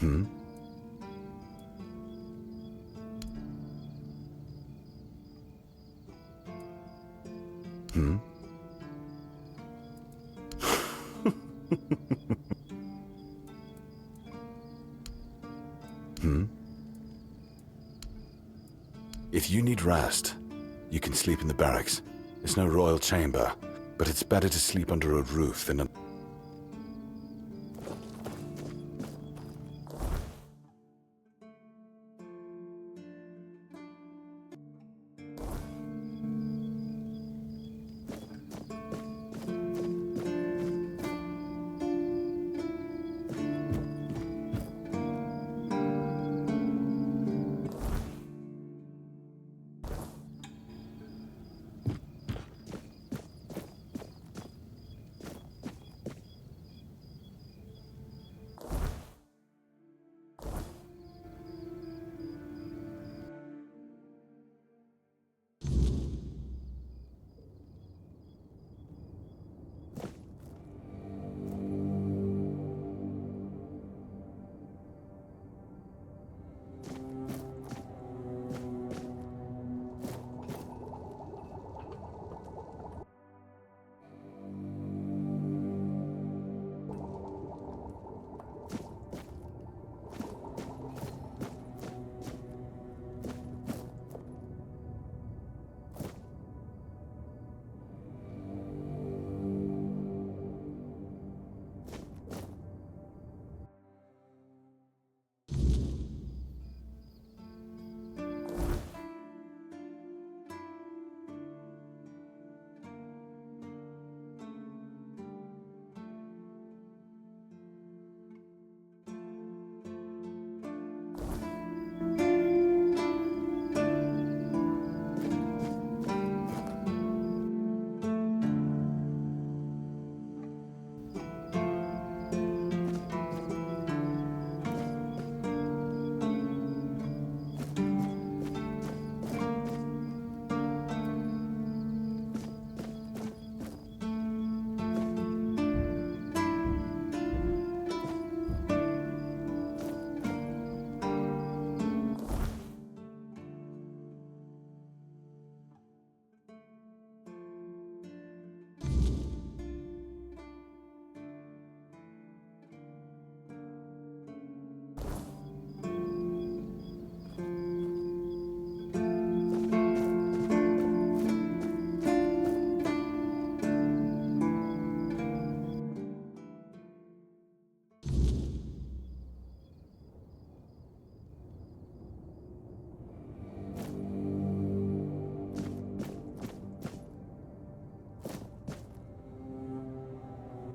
Hmm? Hmm? Hmm? If you need rest, you can sleep in the barracks. It's no royal chamber, but it's better to sleep under a roof than a...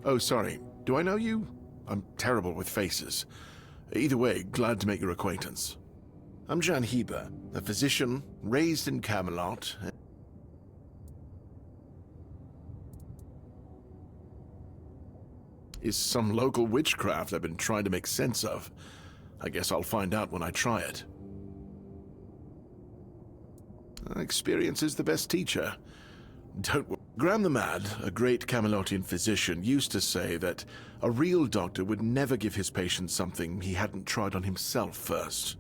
Oh, sorry. Do I know you? I'm terrible with faces. Either way, glad to make your acquaintance. I'm Jan Heber, a physician raised in Camelot. Is some local witchcraft I've been trying to make sense of. I guess I'll find out when I try it. Experience is the best teacher. Don't worry. Graham the Mad, a great Camelotian physician, used to say that a real doctor would never give his patient something he hadn't tried on himself first.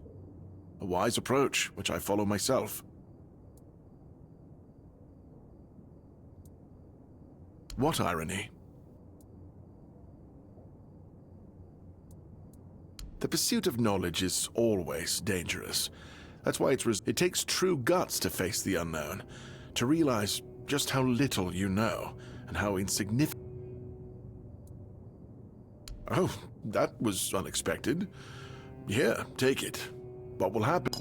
A wise approach, which I follow myself. What irony? The pursuit of knowledge is always dangerous. That's why it takes true guts to face the unknown, to realize just how little you know, and how insignificant... Oh, that was unexpected. Here, take it. What will happen?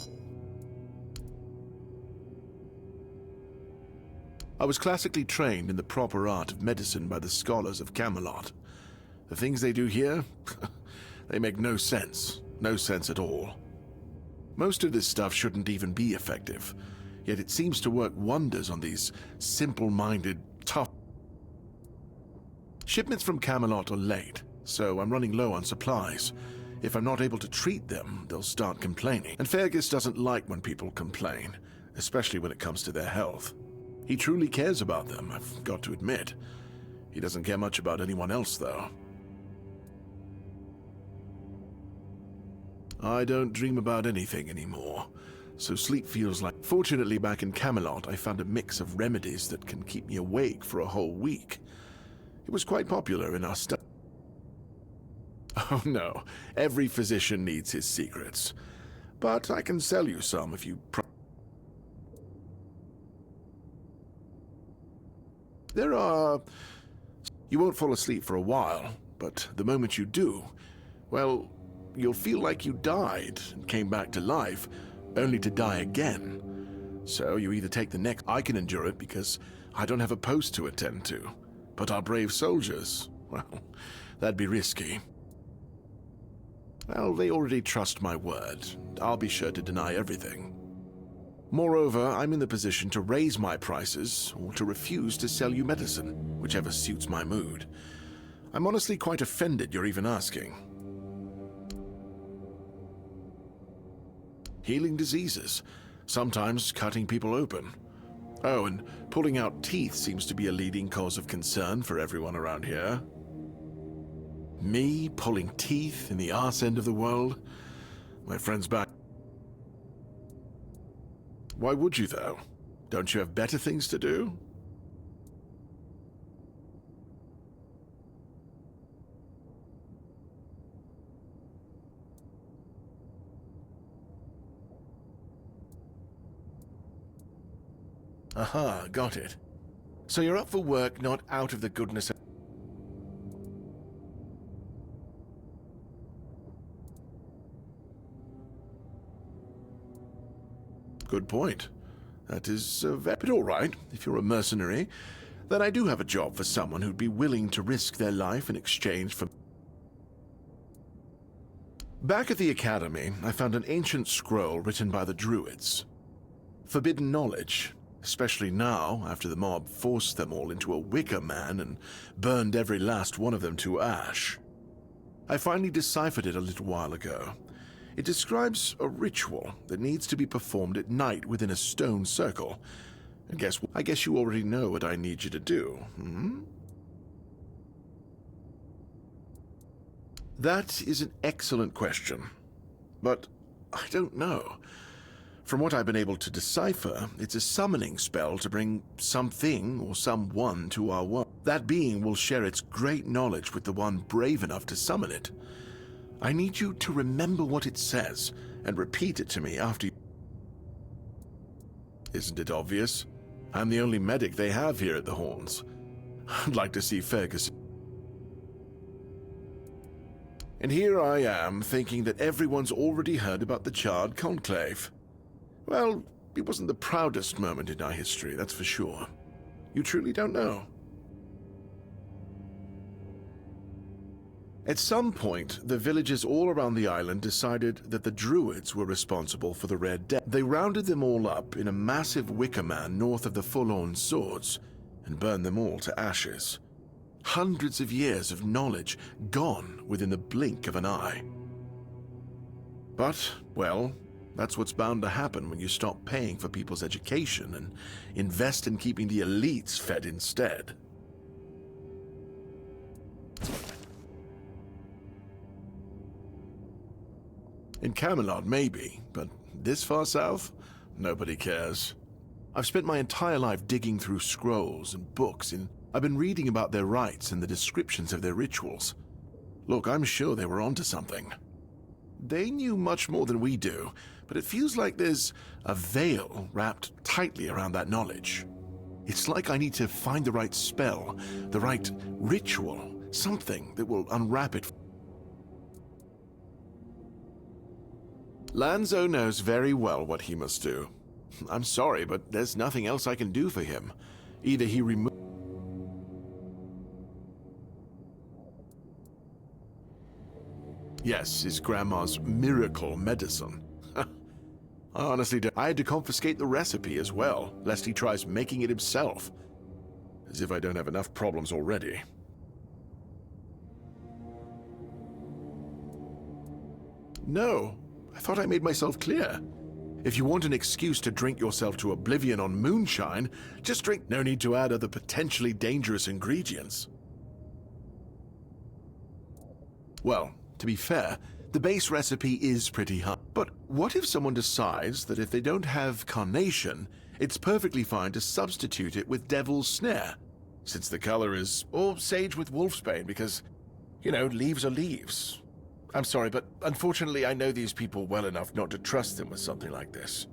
I was classically trained in the proper art of medicine by the scholars of Camelot. The things they do here, they make no sense. No sense at all. Most of this stuff shouldn't even be effective. Yet it seems to work wonders on these simple-minded, tough... Shipments from Camelot are late, so I'm running low on supplies. If I'm not able to treat them, they'll start complaining. And Fergus doesn't like when people complain, especially when it comes to their health. He truly cares about them, I've got to admit. He doesn't care much about anyone else, though. I don't dream about anything anymore, so sleep feels like... Fortunately, back in Camelot, I found a mix of remedies that can keep me awake for a whole week. It was quite popular in our study. Oh no, every physician needs his secrets. But I can sell you some if you... There are... You won't fall asleep for a while, but the moment you do, well, you'll feel like you died and came back to life, only to die again. So you either take the next... I can endure it because I don't have a post to attend to. But our brave soldiers, well, that'd be risky. Well, they already trust my word. I'll be sure to deny everything. Moreover, I'm in the position to raise my prices or to refuse to sell you medicine, whichever suits my mood. I'm honestly quite offended you're even asking. Healing diseases, sometimes cutting people open. Oh, and pulling out teeth seems to be a leading cause of concern for everyone around here. Me pulling teeth in the arse end of the world? My friend's back. Why would you, though? Don't you have better things to do? Aha, got it. So you're up for work, not out of the goodness of... Good point. That is but all right, if you're a mercenary, then I do have a job for someone who'd be willing to risk their life in exchange for... Back at the academy, I found an ancient scroll written by the Druids. Forbidden knowledge, especially now, after the mob forced them all into a wicker man and burned every last one of them to ash. I finally deciphered it a little while ago. It describes a ritual that needs to be performed at night within a stone circle. I guess you already know what I need you to do, hmm? That is an excellent question, but I don't know. From what I've been able to decipher, it's a summoning spell to bring something or someone to our world. That being will share its great knowledge with the one brave enough to summon it. I need you to remember what it says and repeat it to me after you... Isn't it obvious? I'm the only medic they have here at the Horns. I'd like to see Fergus. And here I am, thinking that everyone's already heard about the Charred Conclave. Well, it wasn't the proudest moment in our history, that's for sure. You truly don't know. At some point, the villagers all around the island decided that the Druids were responsible for the Red Death. They rounded them all up in a massive wicker man north of the full-on swords and burned them all to ashes. Hundreds of years of knowledge gone within the blink of an eye. But, well, that's what's bound to happen when you stop paying for people's education and invest in keeping the elites fed instead. In Camelot, maybe, but this far south, nobody cares. I've spent my entire life digging through scrolls and books, and I've been reading about their rites and the descriptions of their rituals. Look, I'm sure they were onto something. They knew much more than we do, but it feels like there's a veil wrapped tightly around that knowledge. It's like I need to find the right spell, the right ritual, something that will unwrap it. Lanzo knows very well what he must do. I'm sorry, but there's nothing else I can do for him. Either he removes... Yes, his grandma's miracle medicine. I honestly don't... I had to confiscate the recipe as well, lest he tries making it himself. As if I don't have enough problems already. No. I thought I made myself clear. If you want an excuse to drink yourself to oblivion on moonshine, just drink. No need to add other potentially dangerous ingredients. Well, to be fair, The base recipe is pretty hard. But what if someone decides that if they don't have carnation, it's perfectly fine to substitute it with devil's snare, since the color is, or sage with wolfsbane, because, you know, leaves are leaves. I'm sorry, but unfortunately I know these people well enough not to trust them with something like this.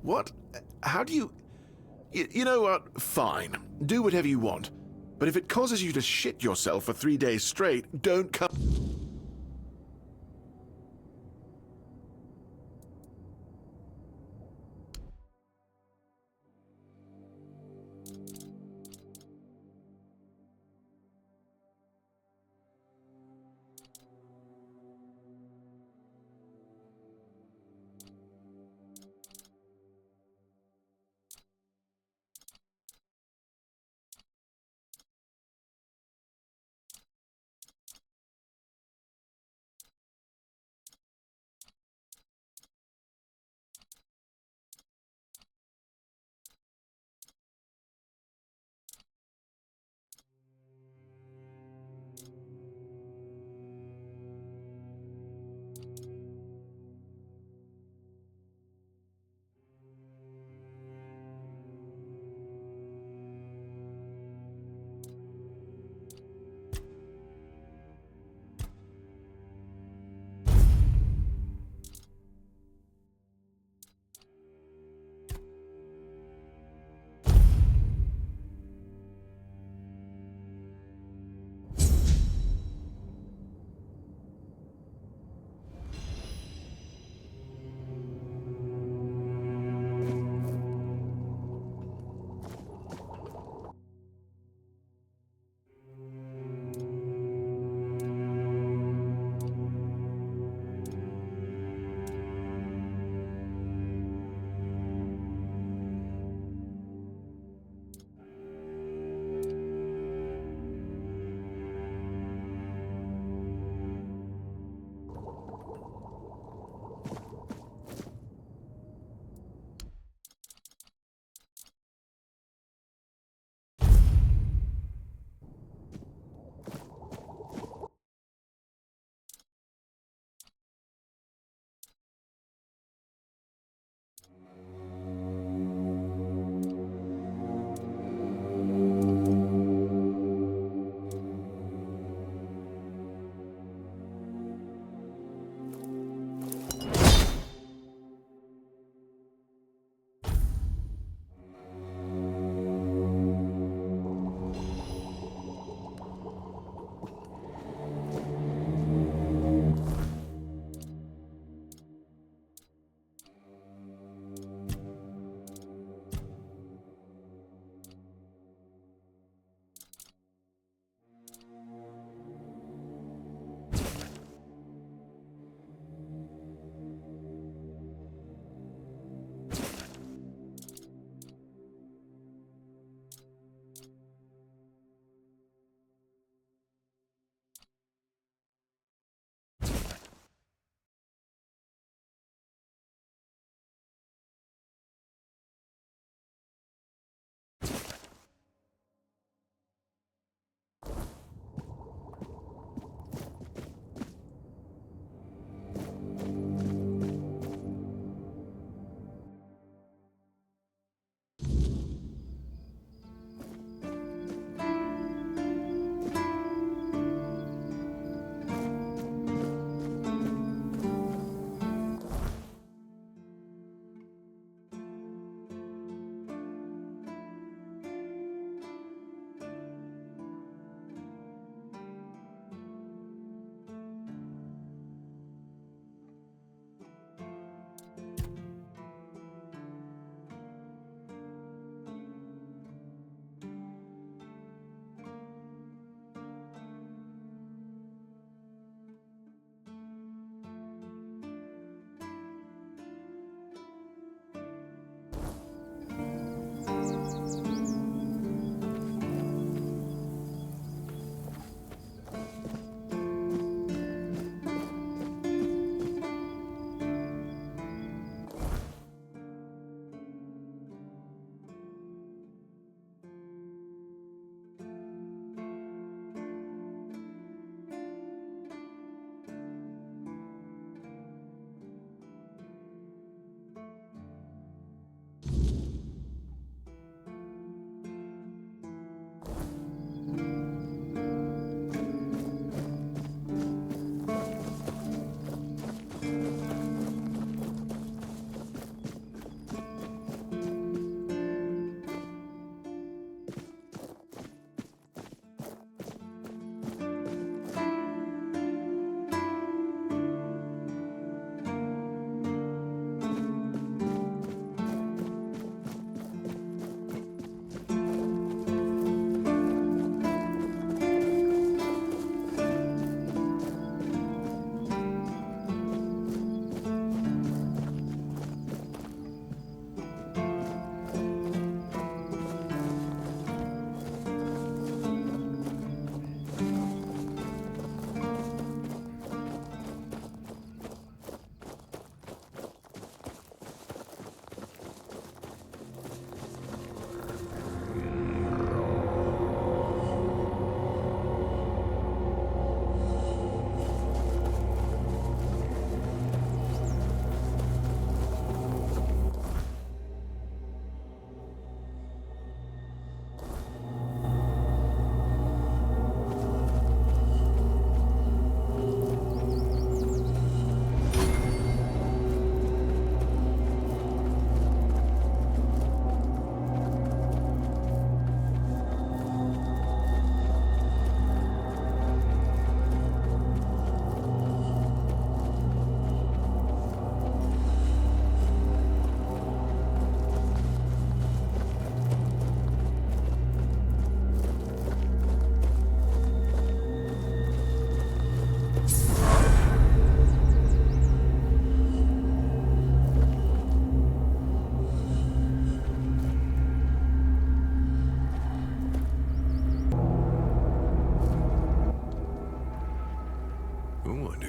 What? How do you... You know what? Fine. Do whatever you want. But if it causes you to shit yourself for 3 days straight, don't come...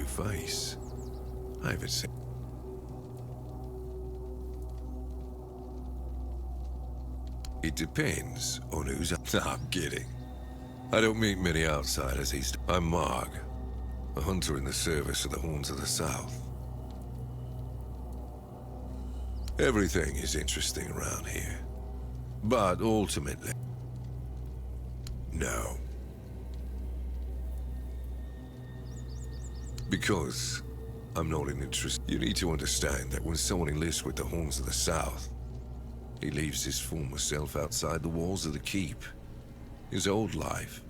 Face. I haven't seen. It depends on who's up. No, I'm kidding. I don't meet many outsiders these days. I'm Marg, a hunter in the service of the Horns of the South. Everything is interesting around here, but ultimately, no. Because I'm not an interest. You need to understand that when someone enlists with the Horns of the South, he leaves his former self outside the walls of the keep. His old life,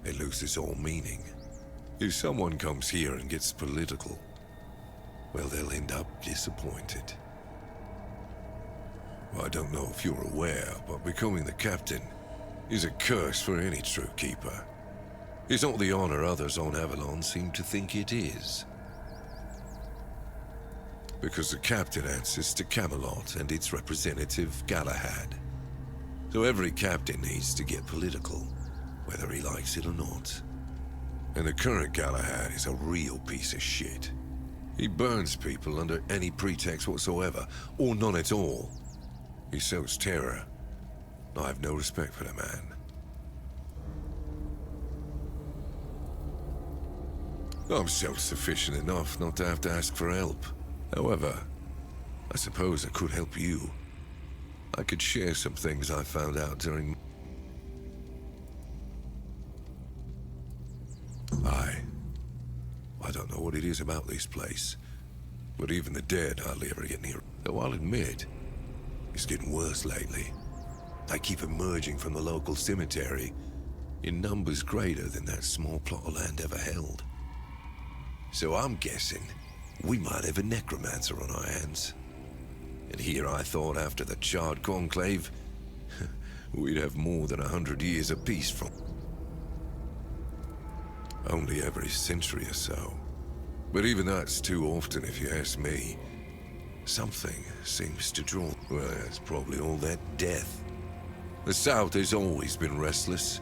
it loses all meaning. If someone comes here and gets political, well, they'll end up disappointed. Well, I don't know if you're aware, but becoming the captain is a curse for any true keeper. It's not the honor others on Avalon seem to think it is. Because the captain answers to Camelot and its representative, Galahad. So every captain needs to get political, whether he likes it or not. And the current Galahad is a real piece of shit. He burns people under any pretext whatsoever, or none at all. He sows terror. I have no respect for the man. I'm self-sufficient enough not to have to ask for help. However, I suppose I could help you. I could share some things I found out during... I don't know what it is about this place, but even the dead hardly ever get near. Though I'll admit, it's getting worse lately. They keep emerging from the local cemetery in numbers greater than that small plot of land ever held. So I'm guessing we might have a necromancer on our hands. And here I thought after the Charred Conclave, we'd have more than 100 years of peace from... Only every century or so. But even that's too often if you ask me. Something seems to draw... Well, it's probably all that death. The South has always been restless.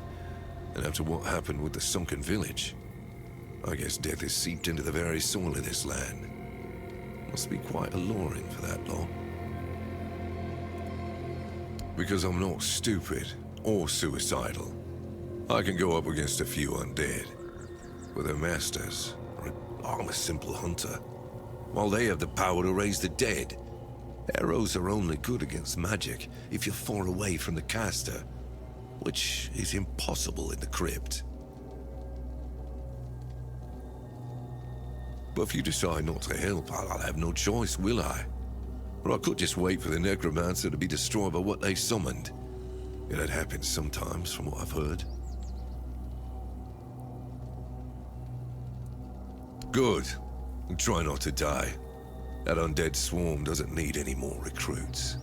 And after what happened with the sunken village, I guess death has seeped into the very soil of this land. Must be quite alluring for that long. Because I'm not stupid or suicidal. I can go up against a few undead. But their masters, I'm a simple hunter. While they have the power to raise the dead, arrows are only good against magic if you're far away from the caster, which is impossible in the crypt. But if you decide not to help, I'll have no choice, will I? Or I could just wait for the necromancer to be destroyed by what they summoned. It happens sometimes, from what I've heard. Good. And try not to die. That undead swarm doesn't need any more recruits.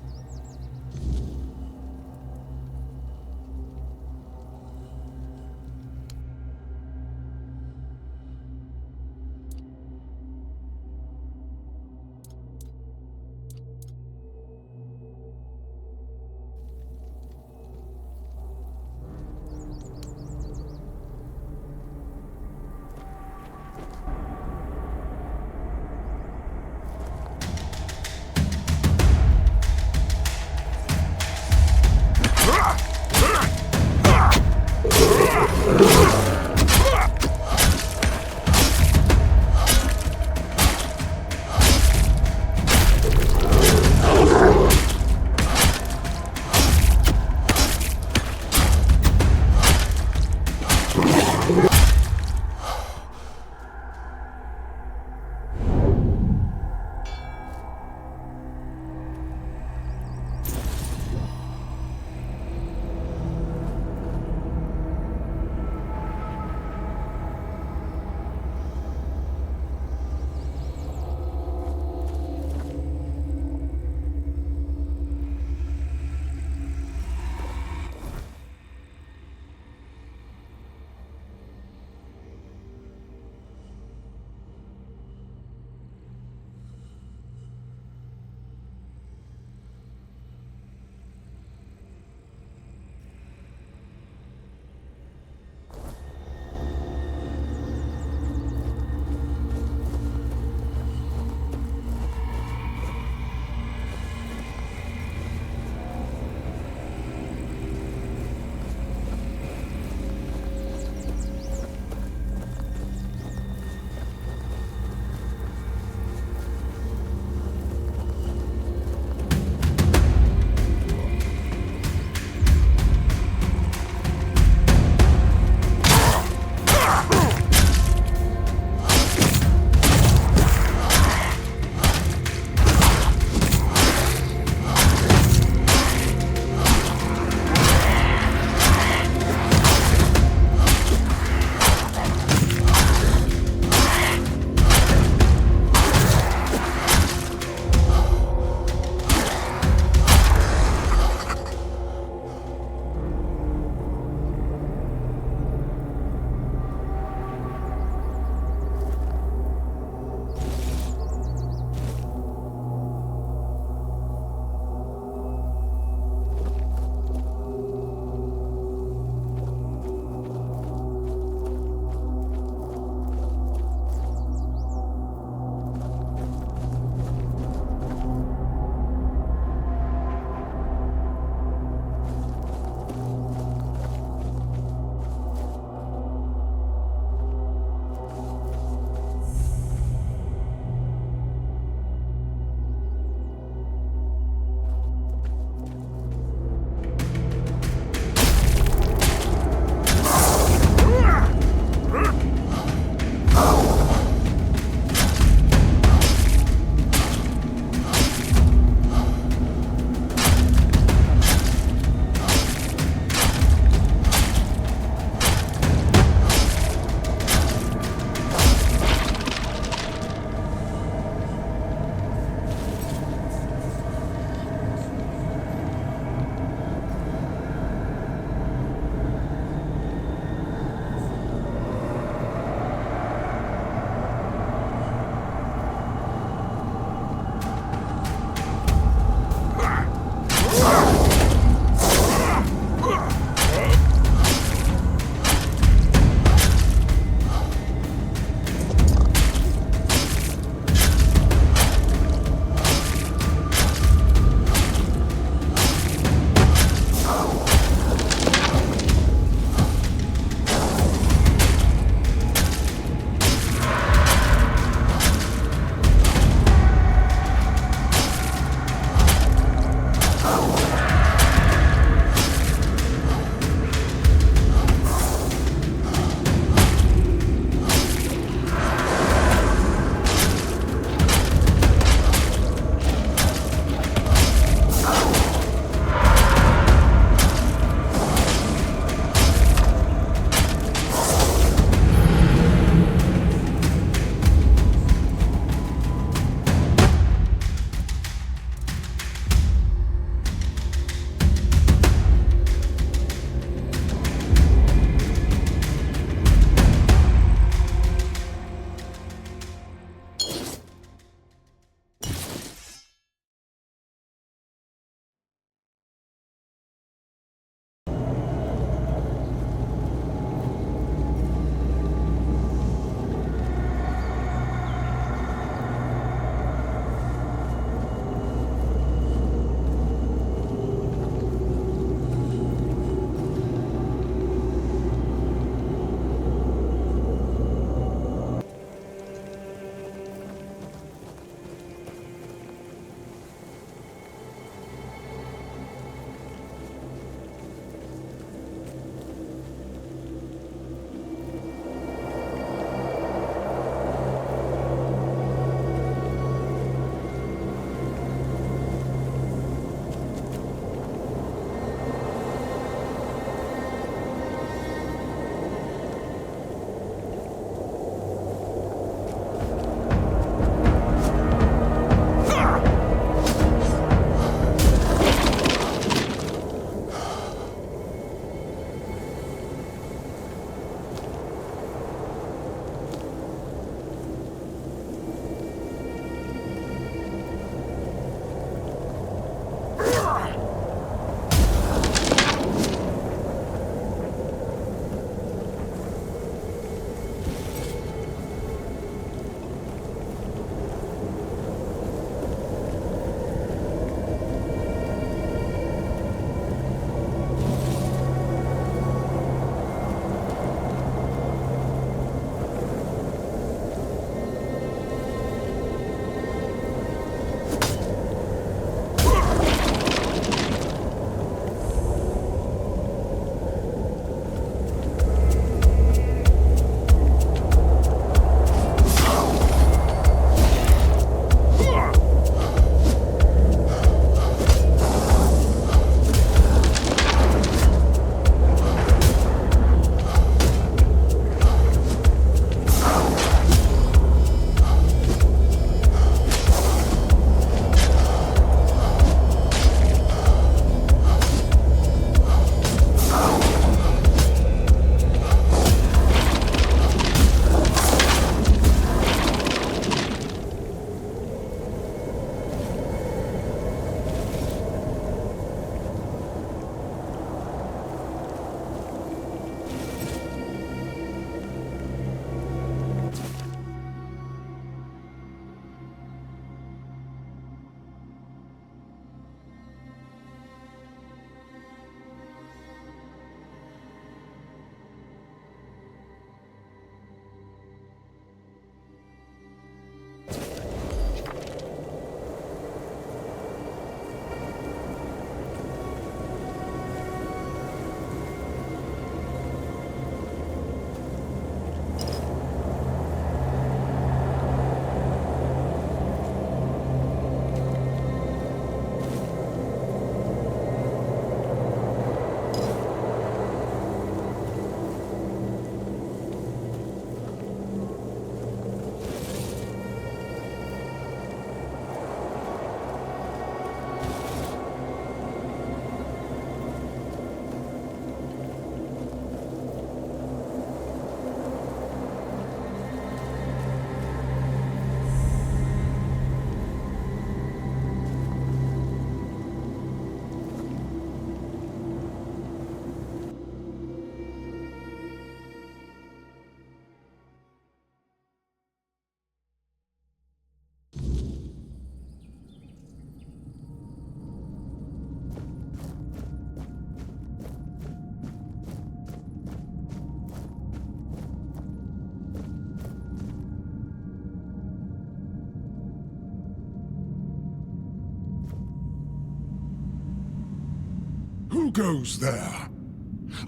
goes there?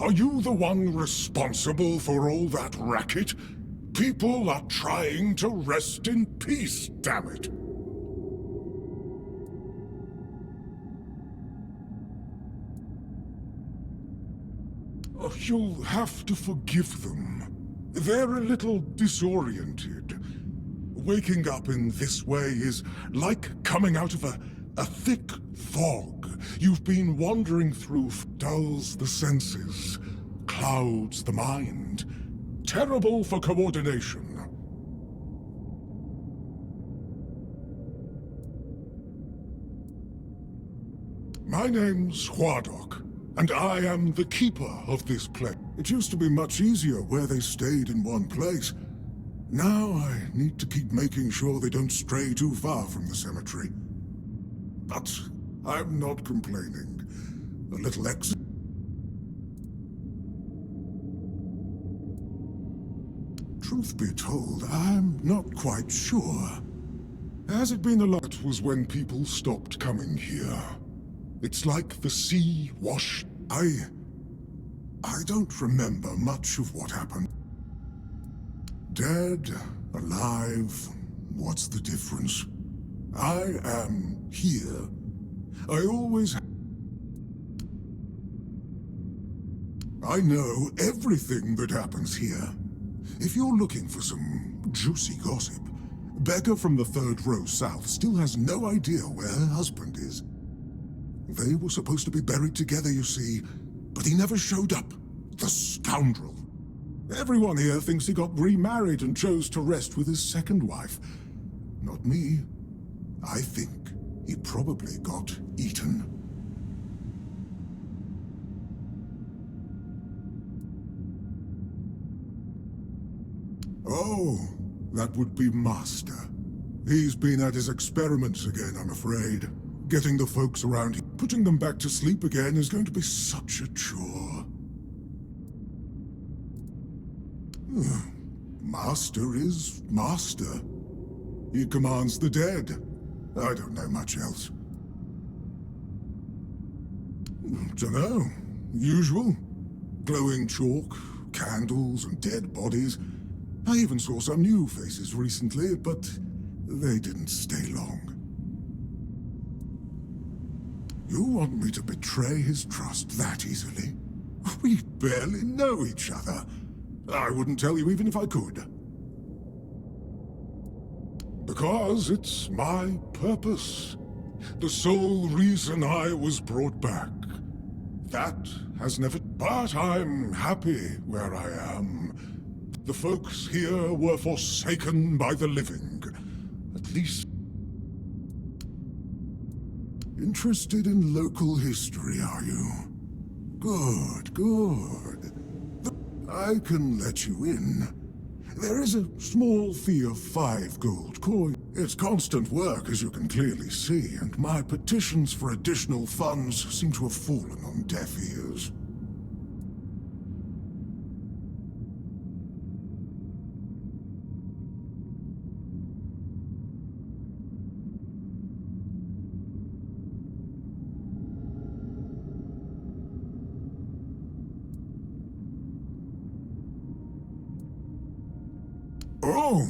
Are you the one responsible for all that racket? People are trying to rest in peace, damn it. Oh, you'll have to forgive them. They're a little disoriented. Waking up in this way is like coming out of a thick fog. You've been wandering through, dulls the senses, clouds the mind. Terrible for coordination. My name's Huardok, and I am the keeper of this place. It used to be much easier where they stayed in one place. Now I need to keep making sure they don't stray too far from the cemetery. But I'm not complaining. A little Truth be told, I'm not quite sure. Has it been a lot was when people stopped coming here? It's like the sea washed. I don't remember much of what happened. Dead, alive, what's the difference? I am here. I know everything that happens here. If you're looking for some juicy gossip, Becca from the third row south still has no idea where her husband is. They were supposed to be buried together, you see, but he never showed up. The scoundrel. Everyone here thinks he got remarried and chose to rest with his second wife. Not me. I think he probably got eaten. Oh, that would be Master. He's been at his experiments again, I'm afraid. Getting the folks around here, putting them back to sleep again is going to be such a chore. Master is Master. He commands the dead. I don't know much else. Dunno. Usual. Glowing chalk, candles, and dead bodies. I even saw some new faces recently, but they didn't stay long. You want me to betray his trust that easily? We barely know each other. I wouldn't tell you even if I could. Because it's my purpose. The sole reason I was brought back. That has never... But I'm happy where I am. The folks here were forsaken by the living. At least... Interested in local history, are you? Good, good. I can let you in. There is a small fee of 5 gold coins. It's constant work, as you can clearly see, and my petitions for additional funds seem to have fallen on deaf ears. Oh,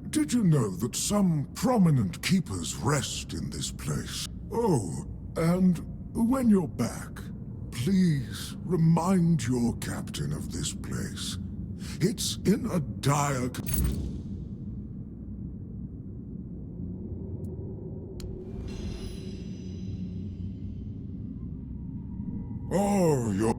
did you know that some prominent keepers rest in this place? Oh, and when you're back, please remind your captain of this place. It's in a dire... Oh, you're...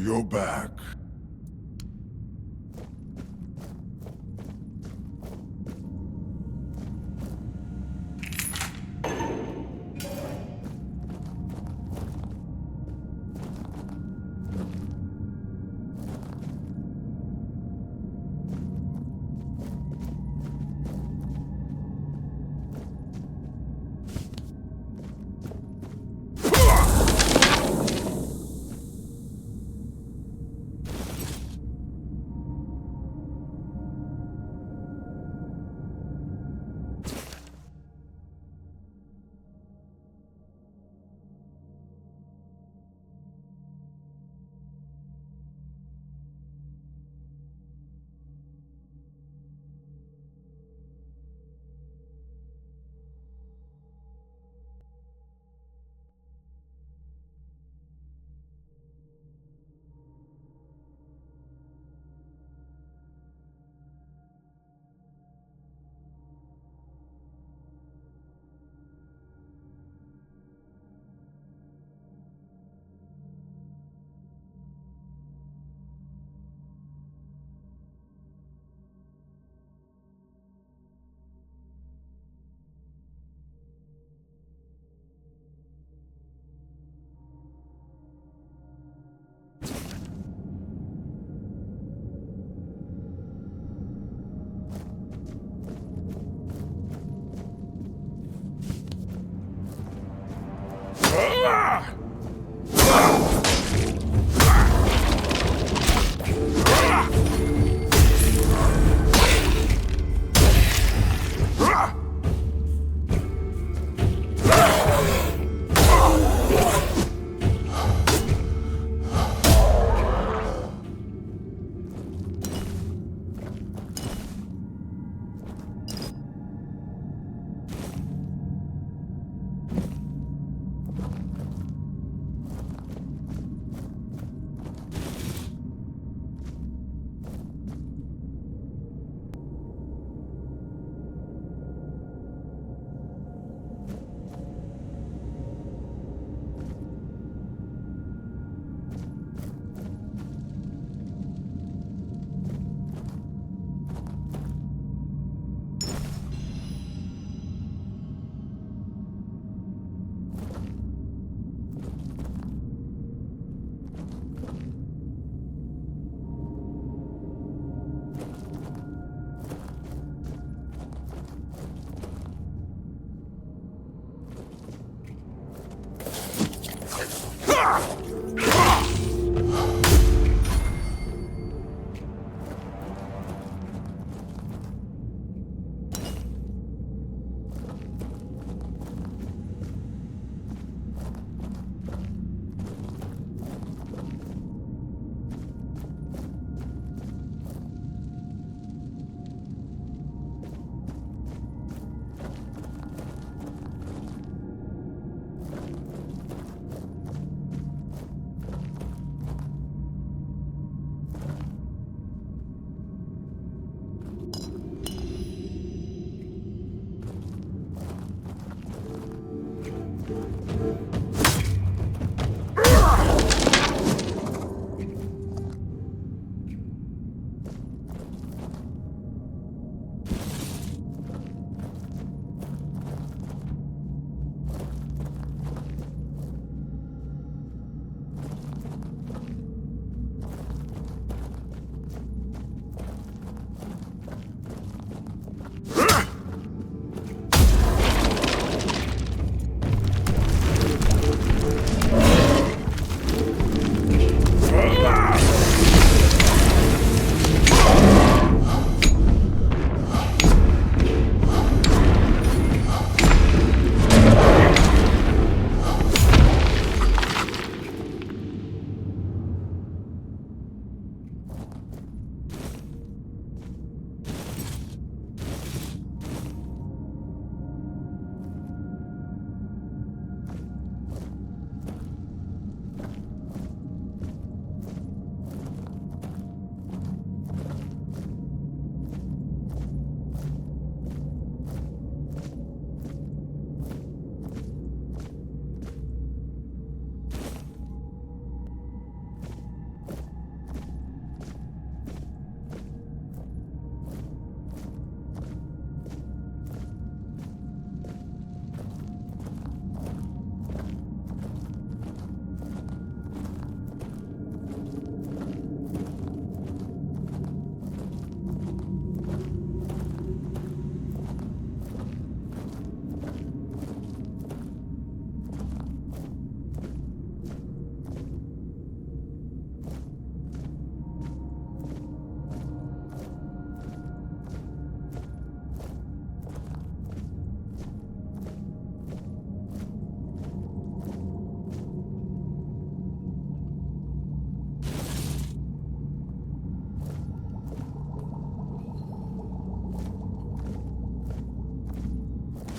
you're back.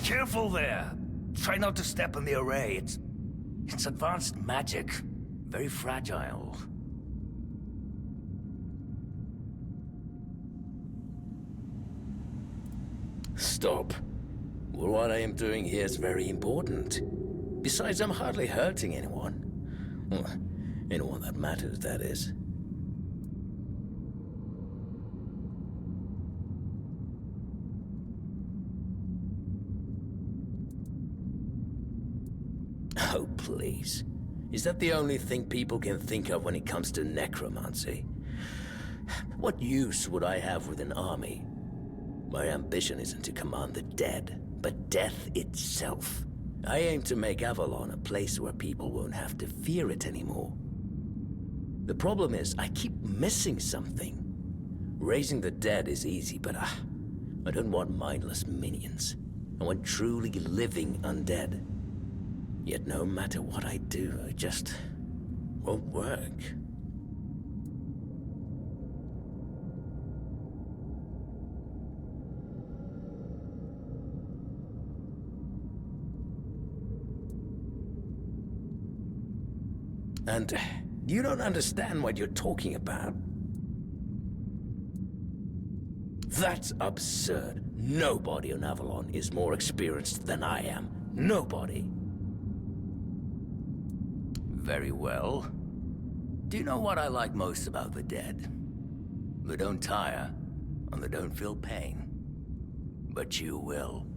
Careful there. Try not to step in the array. It's advanced magic. Very fragile. Stop. Well, what I am doing here is very important. Besides, I'm hardly hurting anyone. Well, anyone that matters, that is. Oh, please. Is that the only thing people can think of when it comes to necromancy? What use would I have with an army? My ambition isn't to command the dead, but death itself. I aim to make Avalon a place where people won't have to fear it anymore. The problem is, I keep missing something. Raising the dead is easy, but I don't want mindless minions. I want truly living undead. Yet no matter what I do, it just won't work. And you don't understand what you're talking about. That's absurd. Nobody on Avalon is more experienced than I am. Nobody. Very well. Do you know what I like most about the dead? They don't tire, and they don't feel pain. But you will.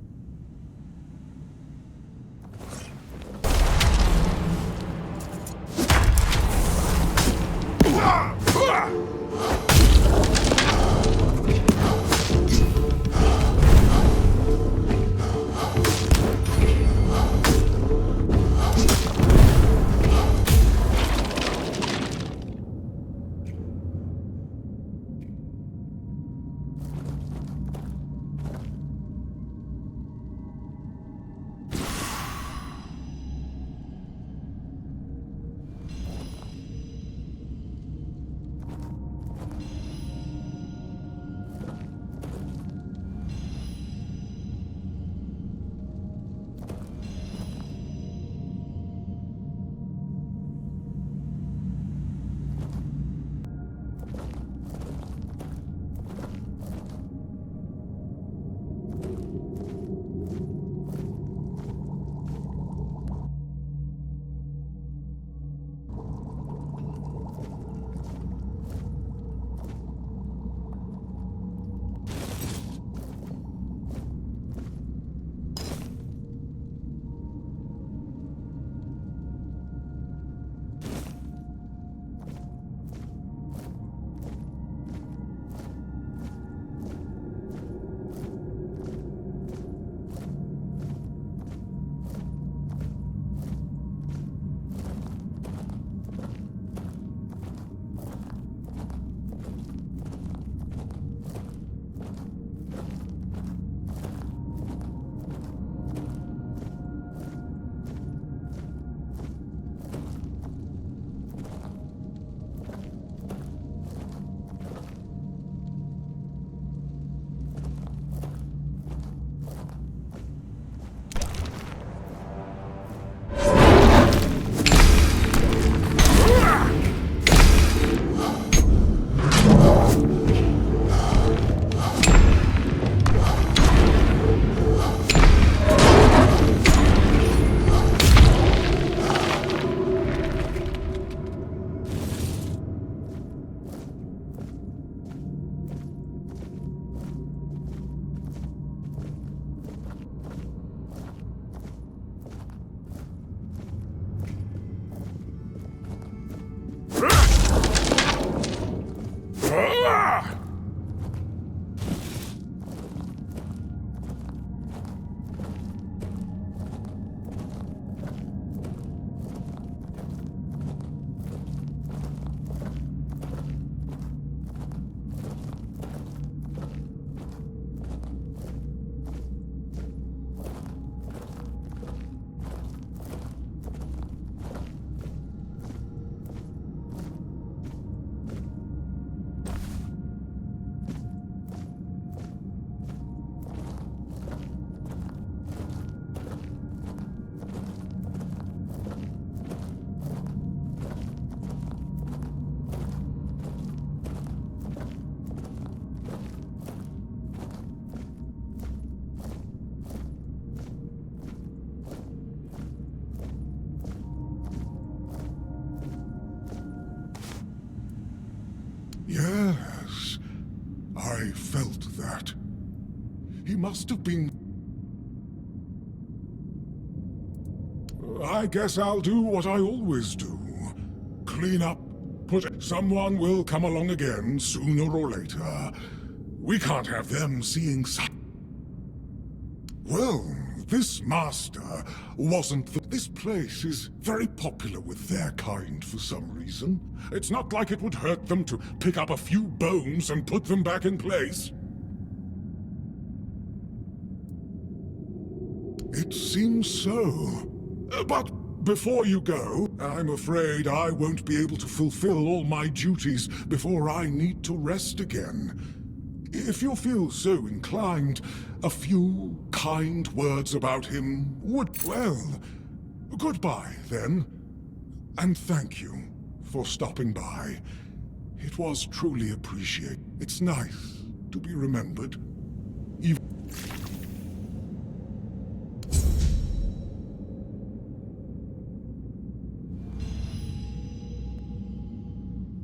He must have been... I guess I'll do what I always do. Clean up, someone will come along again, sooner or later. We can't have them seeing such... Well, this master wasn't This place is very popular with their kind for some reason. It's not like it would hurt them to pick up a few bones and put them back in place. It seems so. But before you go, I'm afraid I won't be able to fulfill all my duties before I need to rest again. If you feel so inclined, a few kind words about him would... Well, goodbye, then. And thank you for stopping by. It was truly appreciated. It's nice to be remembered.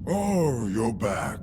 Oh, you're back.